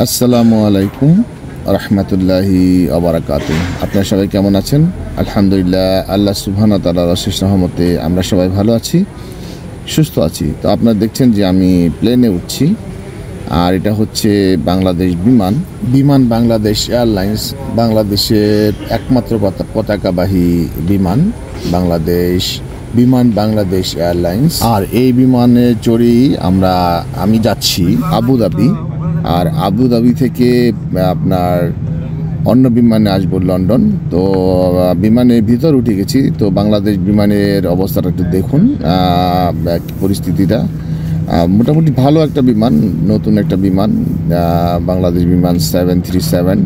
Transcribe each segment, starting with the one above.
আসসালামু আলাইকুম রহমতুল্লাহি আবরাকাতুহ। আপনারা সবাই কেমন আছেন? আলহামদুলিল্লাহ, আল্লাহ সুবহানাহু ওয়া তাআলার অশেষ রহমতে আমরা সবাই ভালো আছি, সুস্থ আছি। তো আপনারা দেখছেন যে আমি প্লেনে উঠছি, আর এটা হচ্ছে বাংলাদেশ বিমান বাংলাদেশ এয়ারলাইন্স, বাংলাদেশের একমাত্র পতাকাবাহী বিমান বাংলাদেশ এয়ারলাইন্স। আর এই বিমানে চড়েই আমি যাচ্ছি আবুধাবি, আর আবুধাবি থেকে আপনার অন্য বিমানে আসবো লন্ডন। তো বিমানের ভিতর উঠে গেছি। তো বাংলাদেশ বিমানের অবস্থাটা একটু দেখুন, পরিস্থিতিটা মোটামুটি ভালো একটা বিমান, নতুন একটা বিমান, বাংলাদেশ বিমান 737।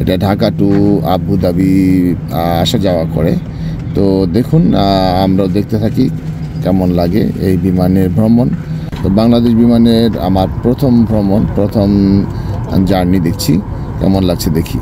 এটা ঢাকা টু আবুধাবি আসা যাওয়া করে। তো দেখুন, আমরাও দেখতে থাকি কেমন লাগে এই বিমানের ভ্রমণ। তো বাংলাদেশ বিমানের আমার প্রথম জার্নি দেখছি, কেমন লাগছে দেখি।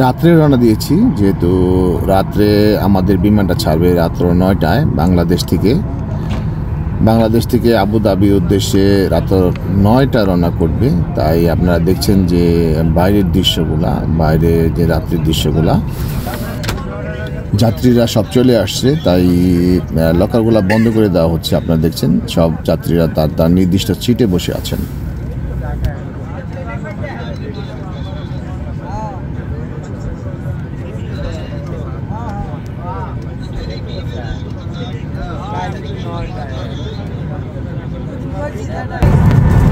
রাত্রে রওনা দিয়েছি, যেহেতু রাত্রে আমাদের বিমানটা ছাড়বে রাত্র 9টায় বাংলাদেশ থেকে আবুধাবির উদ্দেশ্যে রাত 9টা রওনা করবে। তাই আপনারা দেখছেন যে বাইরের যে রাত্রির দৃশ্যগুলা, যাত্রীরা সব চলে আসছে, তাই লকারগুলা বন্ধ করে দেওয়া হচ্ছে। আপনারা দেখছেন সব যাত্রীরা তার নির্দিষ্ট সিটে বসে আছেন।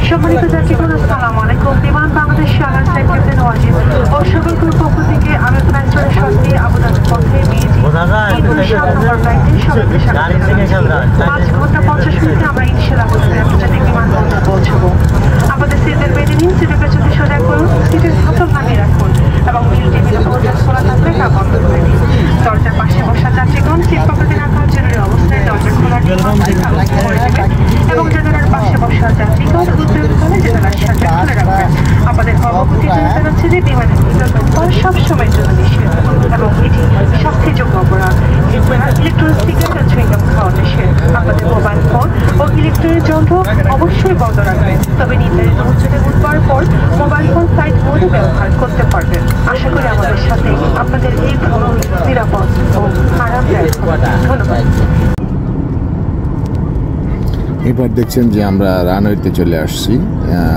সম্মানিত যাত্রীগণ, আসসালামু আলাইকুম। বিমান বাংলাদেশ এয়ারলাইন্স ক্যাপ্টেন ওয়াজিব ও সকল ক্রুর পক্ষ থেকে আমি ফ্লাইট চড়ে সত্যি আবুধাবির পথে নিয়েছি। 7 নম্বর ফ্লাইটে সবাইকে স্বাগত জানাচ্ছি। 5 ঘন্টা 50 মিনিটে আমরা ইনশাআল্লাহ আবুধাবির আন্তর্জাতিক বিমানবন্দরে পৌঁছবো। আমাদের সিটের বেডে নিন, সিটের পেছনে সোজা করুন, সিটের হাতল নামিয়ে রাখুন এবং হুইল টেবিলের দরজা খোলা থাকলে তা বন্ধ করে দিন। দরজার পাশে বসা যাত্রীগণ সিট পকেটে রাখা জরুরি অবস্থায় দরজা খোলার এবং জানালার পাশে বসা যাত্রীগণ উদ্যোগকালে জানালার সাথে খুলে রাখবেন। আমাদের অবগতি জানাচ্ছে যে বিমানের ভিতর সব সময়ের জন্য নিষেধ এবং এটি শাস্তিযোগ্য অপরাধ। ইলেকট্রনিক সিগারেট চুইংগাম খাওয়া নিষেধ। আমাদের মোবাইল ফোন ও ইলেকট্রনিক যন্ত্র অবশ্যই বন্ধ রাখবেন, তবে নির্ধারিত উচ্চতায় উঠবার পর মোবাইল ফোন সাইড মোডে ব্যবহার করতে পারবেন। আশা করি আমাদের সাথে আপনাদের এই ভ্রমণ নিরাপদ ও আরামদায়ক। ধন্যবাদ। এবার দেখছেন যে আমরা রানওয়েতে চলে আসছি।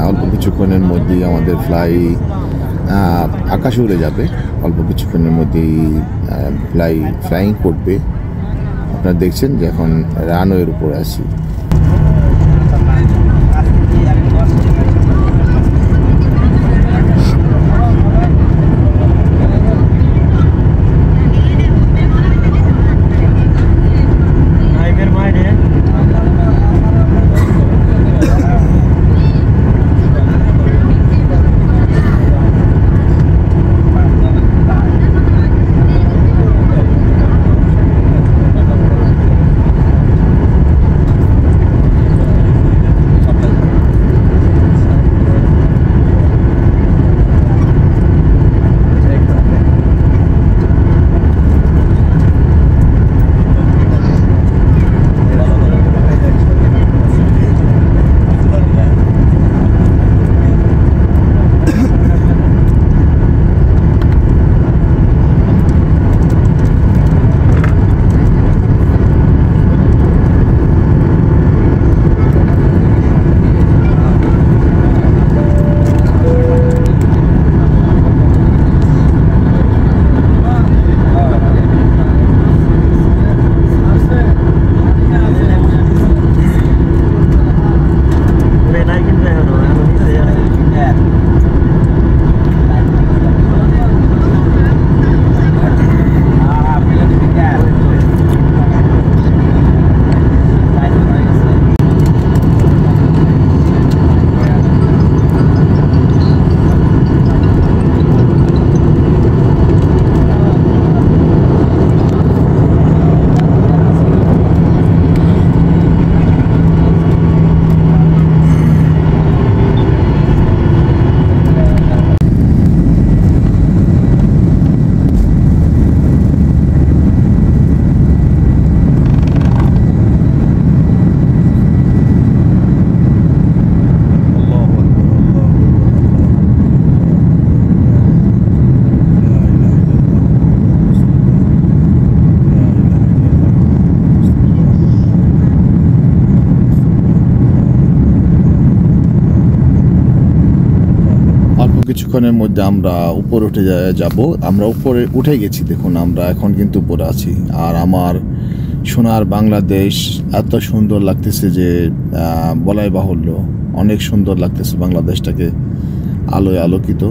অল্প কিছুক্ষণের মধ্যেই আমাদের আকাশে উড়ে যাবে। অল্প কিছুক্ষণের মধ্যেই ফ্লাইং করবে। আপনারা দেখছেন যে এখন রানওয়ের উপর আছি। কিছুক্ষণের মধ্যে আমরা উপরে উঠে যাব। আমরা উপরে উঠে গেছি, দেখুন আমরা এখন কিন্তু উপরে আছি। আর আমার সোনার বাংলাদেশ এত সুন্দর লাগতেছে যে বলাই বাহুল্য, অনেক সুন্দর লাগতেছে বাংলাদেশটাকে আলোয় আলোকিত।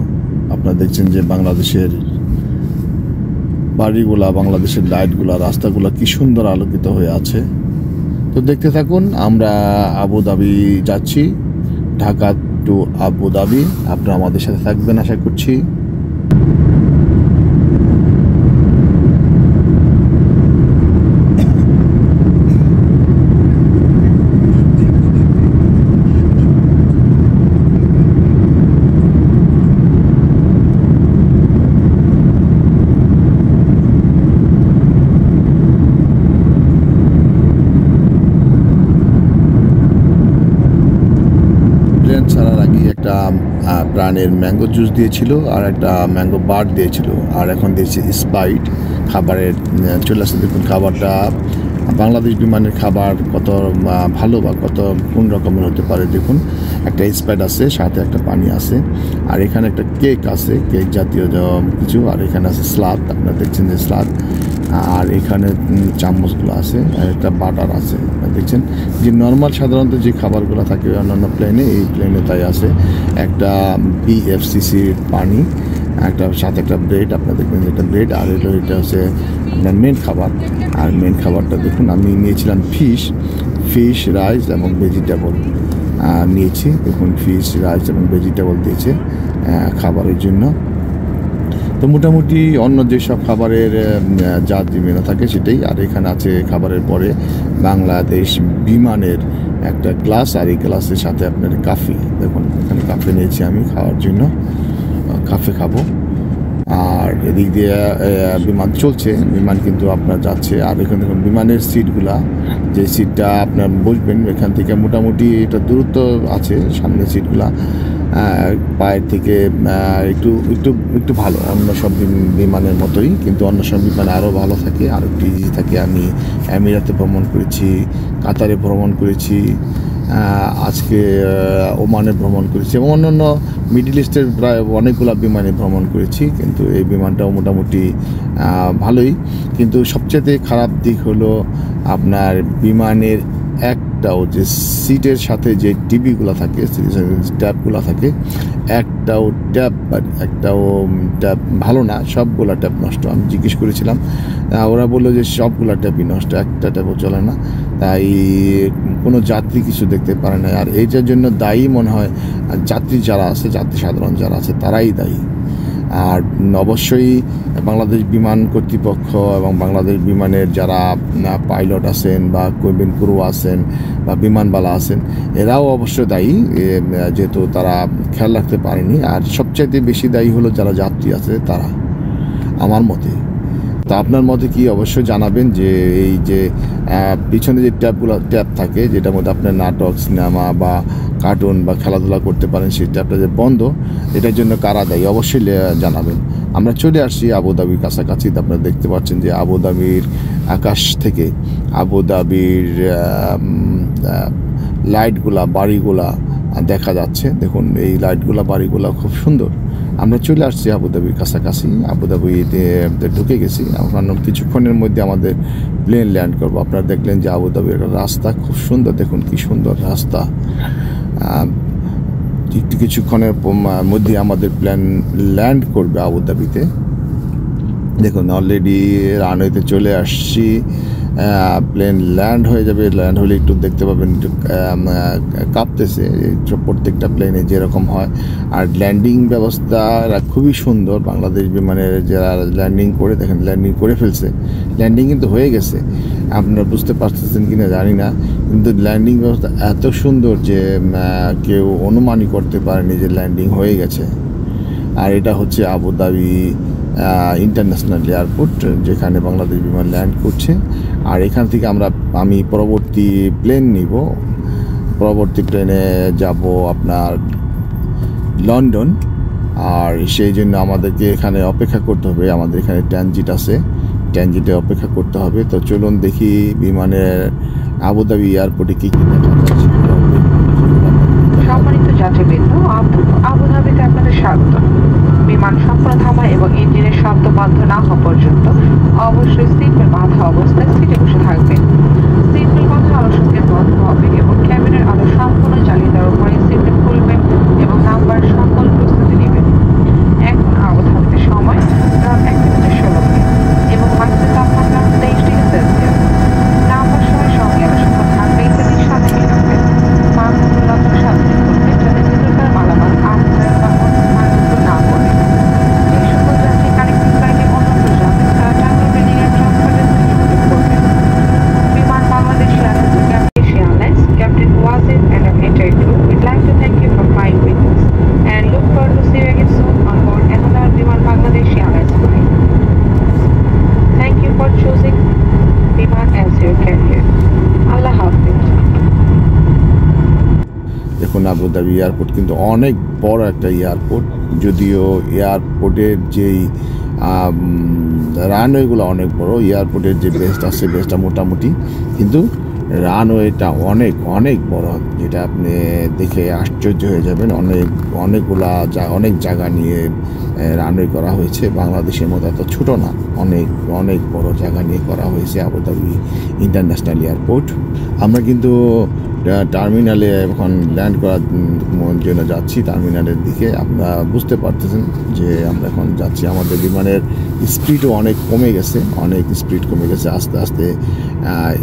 আপনারা দেখছেন যে বাংলাদেশের বাড়িগুলা, বাংলাদেশের লাইটগুলা, রাস্তাগুলা কি সুন্দর আলোকিত হয়ে আছে। তো দেখতে থাকুন, আমরা আবুধাবি যাচ্ছি, ঢাকা টু আবুধাবি। আপনারা আমাদের সাথে থাকবেন আশা করছি। ছাড়ার আগে একটা প্রাণের ম্যাঙ্গো জুস দিয়েছিল আর একটা ম্যাঙ্গো বার দিয়েছিল, আর এখন দিয়েছে স্প্রাইট। খাবারের চলে আসছে, দেখুন খাবারটা বাংলাদেশ বিমানের খাবার কত ভালো বা কত কোন রকমের হতে পারে। দেখুন একটা স্প্রাইট আছে, সাথে একটা পানি আছে, আর এখানে একটা কেক আছে, কেক জাতীয় কিছু, আর এখানে আছে স্লাদ, আপনারা দেখছেন যে স্লাদ, আর এখানে চামচগুলো আছে, আর একটা বাটার আছে। আপনারা দেখছেন যে নর্মাল সাধারণত যে খাবারগুলো থাকে অন্যান্য প্লেনে, এই প্লেনে তাই আছে। একটা বিএফসিসির পানি, একটা সাথে একটা ব্রেড, আপনারা দেখবেন যে একটা ব্রেড, আর এটা হচ্ছে আপনার মেন খাবার। আর মেন খাবারটা দেখুন আমি নিয়েছিলাম ফিশ রাইস এবং ভেজিটেবল নিয়েছি। দেখুন ফিশ রাইস এবং ভেজিটেবল দিয়েছে খাবারের জন্য। তো মোটামুটি অন্য যেসব খাবারের যা মেনু থাকে সেটাই। আর এখানে আছে খাবারের পরে বাংলাদেশ বিমানের একটা গ্লাস, আর এই গ্লাসের সাথে আপনার কাফি। দেখুন এখানে কাফি নিয়েছি আমি খাওয়ার জন্য, কাফে খাবো। আর এদিক দিয়ে বিমান চলছে, বিমান কিন্তু আপনার যাচ্ছে। আর এখানে দেখুন বিমানের সিটগুলা, যে সিটটা আপনার বসবেন এখান থেকে মোটামুটি এটা দূরত্ব আছে, সামনের সিটগুলা পায়ের থেকে একটু একটু একটু ভালো, অন্য সব বিমানের মতোই, কিন্তু অন্য সব বিমানে আরও ভালো থাকে, আরও একটু ইজি থাকে। আমি আমিরাতে ভ্রমণ করেছি, কাতারে ভ্রমণ করেছি, আজকে ওমানে ভ্রমণ করেছি এবং অন্যান্য মিডল ইস্টের প্রায় অনেকগুলো বিমানে ভ্রমণ করেছি, কিন্তু এই বিমানটাও মোটামুটি ভালোই। কিন্তু সবচেয়ে খারাপ দিক হলো আপনার বিমানের একটাও যে সিটের সাথে যে টিভিগুলো থাকে, ট্যাপগুলো থাকে, একটাও ট্যাপ ভালো না, সবগুলো ট্যাপ নষ্ট। আমি জিজ্ঞেস করেছিলাম, ওরা বললো যে সবগুলো ট্যাপই নষ্ট, একটা ট্যাপও চলে না, তাই কোনো যাত্রী কিছু দেখতে পারে না। আর এইটার জন্য দায়ী মনে হয় যাত্রী যারা আছে, যাত্রী সাধারণ যারা আছে তারাই দায়ী। আর অবশ্যই বাংলাদেশ বিমান কর্তৃপক্ষ এবং বাংলাদেশ বিমানের যারা পাইলট আছেন বা কেবিন ক্রু আছেন বা বিমানবালা আছেন, এরাও অবশ্যই দায়ী, যেহেতু তারা খেয়াল রাখতে পারেনি। আর সবচাইতে বেশি দায়ী হলো যারা যাত্রী আছে তারা, আমার মতে। তা আপনার মতে কি অবশ্যই জানাবেন যে এই যে পিছনে যে ট্যাপ থাকে, যেটার মধ্যে আপনার নাটক, সিনেমা বা কার্টুন বা খেলাধুলা করতে পারেন, সেই ট্যাপটা যে বন্ধ, এটার জন্য কারা দায়ী অবশ্যই জানাবেন। আমরা চলে আসছি আবুধাবির কাছাকাছি। আপনারা দেখতে পাচ্ছেন যে আবুধাবির আকাশ থেকে আবুধাবির লাইটগুলা, বাড়িগুলা দেখা যাচ্ছে। দেখুন এই লাইটগুলা, বাড়িগুলা খুব সুন্দর। আমরা চলে আসছি আবুধাবির কাছাকাছি, আবুধাবিতে ঢুকে গেছি। আমরা কিছুক্ষণের মধ্যে আমাদের প্লেন ল্যান্ড করবো। আপনারা দেখলেন যে আবুধাবির রাস্তা খুব সুন্দর, দেখুন কি সুন্দর রাস্তা। একটু কিছুক্ষণের মধ্যে আমাদের প্লেন ল্যান্ড করবে আবুধাবিতে। দেখুন অলরেডি রানওয়েতে চলে আসছি, প্লেন ল্যান্ড হয়ে যাবে। ল্যান্ড হলে একটু দেখতে পাবেন একটু কাঁপতেছে, প্রত্যেকটা প্লেনে যেরকম হয়। আর ল্যান্ডিং ব্যবস্থা খুবই সুন্দর। বাংলাদেশ বিমানের যারা ল্যান্ডিং করে, দেখেন ল্যান্ডিং করে ফেলছে, ল্যান্ডিং কিন্তু হয়ে গেছে। আপনারা বুঝতে পারতেছেন কিনা জানি না, কিন্তু ল্যান্ডিং ব্যবস্থা এত সুন্দর যে কেউ অনুমানই করতে পারেনি যে ল্যান্ডিং হয়ে গেছে। আর এটা হচ্ছে আবুধাবি ইন্টারন্যাশনাল এয়ারপোর্ট, যেখানে বাংলাদেশ বিমান ল্যান্ড করছে। আর এখান থেকে আমি পরবর্তী প্লেন নিব, পরবর্তী প্লেনে যাব আপনার লন্ডন। আর সেই জন্য আমাদেরকে এখানে অপেক্ষা করতে হবে, আমাদের এখানে ট্রানজিট আছে, ট্রানজিটে অপেক্ষা করতে হবে। তো চলুন দেখি বিমানের আবুধাবি এয়ারপোর্টে কী কী দেখা যাচ্ছে। সম্মানিত যাত্রীবৃন্দ, আবুধাবিতে আপনাদের স্বাগত। আবুধাবি এয়ারপোর্ট কিন্তু অনেক বড় একটা এয়ারপোর্ট, যদিও এয়ারপোর্টের যেই রানওয়েগুলো অনেক বড়, এয়ারপোর্টের যে বেসটা আছে বেসটা মোটামুটি, কিন্তু রানওয়েটা অনেক অনেক বড়, যেটা আপনি দেখে আশ্চর্য হয়ে যাবেন। অনেক জায়গা নিয়ে রানওয়ে করা হয়েছে, বাংলাদেশের মতো এত ছোটো না, অনেক অনেক বড় জায়গা নিয়ে করা হয়েছে আবুধাবি ইন্টারন্যাশনাল এয়ারপোর্ট। আমরা কিন্তু টার্মিনালে এখন ল্যান্ড করার জন্য যাচ্ছি, টার্মিনালের দিকে। আপনারা বুঝতে পারতেছেন যে আমরা এখন যাচ্ছি, আমাদের বিমানের স্পিডও অনেক কমে গেছে, অনেক স্পিড কমে গেছে, আস্তে আস্তে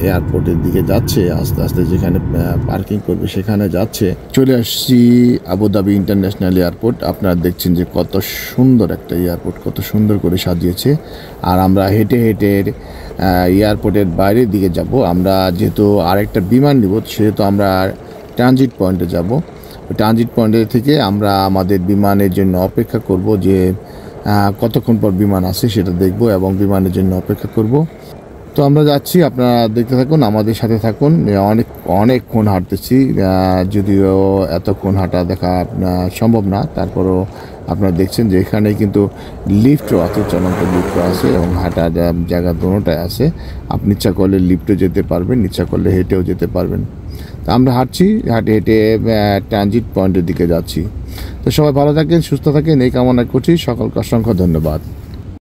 এয়ারপোর্টের দিকে যাচ্ছে, আস্তে আস্তে যেখানে পার্কিং করবে সেখানে যাচ্ছে। চলে আসছি আবুধাবি ইন্টারন্যাশনাল এয়ারপোর্ট। আপনারা দেখছেন যে কত সুন্দর একটা এয়ারপোর্ট, কত সুন্দর করে সাজিয়েছে। আর আমরা হেঁটে হেঁটে এয়ারপোর্টের বাইরের দিকে যাব। আমরা যেহেতু আরেকটা বিমান নিব, সেহেতু আমরা ট্রানজিট পয়েন্টে যাব। ট্রানজিট পয়েন্টের থেকে আমরা আমাদের বিমানের জন্য অপেক্ষা করব, যে কতক্ষণ পর বিমান আসে সেটা দেখব এবং বিমানের জন্য অপেক্ষা করব। তো আমরা যাচ্ছি, আপনারা দেখতে থাকুন, আমাদের সাথে থাকুন। অনেকক্ষণ হাঁটতেছি, যদিও এতক্ষণ হাঁটা দেখা সম্ভব না, তারপরও আপনারা দেখছেন যে এখানে কিন্তু লিফটও আছে, চলন্ত লিফটও আছে এবং হাঁটার জায়গা দুটোটাই আছে। আপনি ইচ্ছা করলে লিফটে যেতে পারবেন, ইচ্ছা করলে হেঁটেও যেতে পারবেন। তো আমরা হাঁটছি, হেঁটে হেঁটে ট্রানজিট পয়েন্টের দিকে যাচ্ছি। তো সবাই ভালো থাকেন, সুস্থ থাকেন, এই কামনা করছি। সকলকে অসংখ্য ধন্যবাদ।